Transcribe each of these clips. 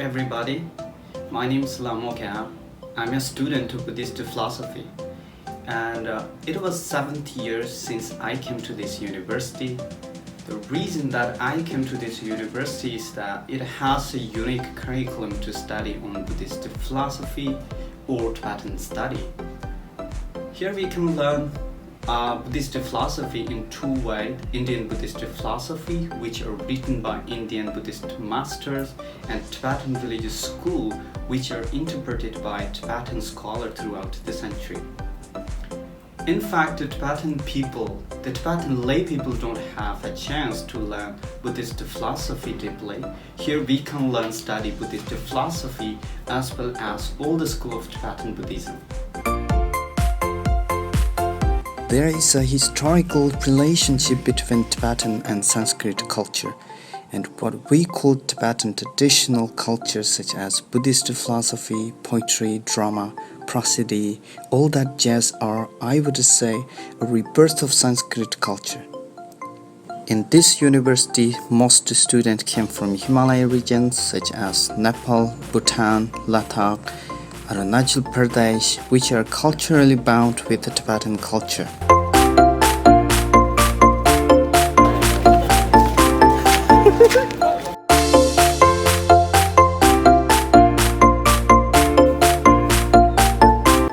everybody. My name is Lamoka. I'm a student of Buddhist philosophy, and it was 7th year since I came to this university. The reason that I came to this university is that it has a unique curriculum to study on Buddhist philosophy or Tibetan study. Here we can learn Buddhist philosophy in two ways: Indian Buddhist philosophy, which are written by Indian Buddhist masters, and Tibetan religious school, which are interpreted by Tibetan scholars throughout the century. In fact, the Tibetan lay people don't have a chance to learn Buddhist philosophy deeply. Here we can study Buddhist philosophy as well as all the school of Tibetan Buddhism. There is a historical relationship between Tibetan and Sanskrit culture, and what we call Tibetan traditional culture such as Buddhist philosophy, poetry, drama, prosody, all that jazz are, I would say, a rebirth of Sanskrit culture. In this university, most students came from Himalaya regions such as Nepal, Bhutan, Ladakh, Arunachal Pradesh, which are culturally bound with the Tibetan culture.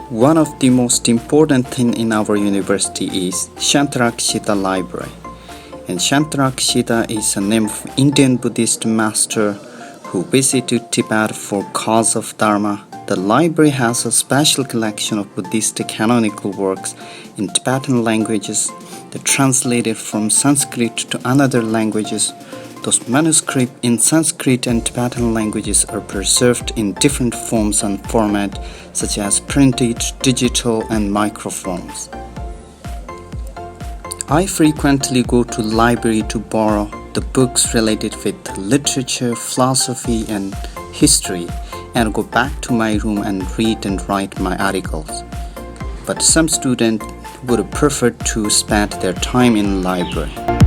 One of the most important things in our university is Shantarakshita Library. And Shantarakshita is a name of Indian Buddhist master who visited Tibet for cause of Dharma. The library has a special collection of Buddhist canonical works in Tibetan languages that translated from Sanskrit to another languages. Those manuscripts in Sanskrit and Tibetan languages are preserved in different forms and formats such as printed, digital, and microforms. I frequently go to the library to borrow the books related with literature, philosophy, and history, and go back to my room and read and write my articles. But some students would prefer to spend their time in the library.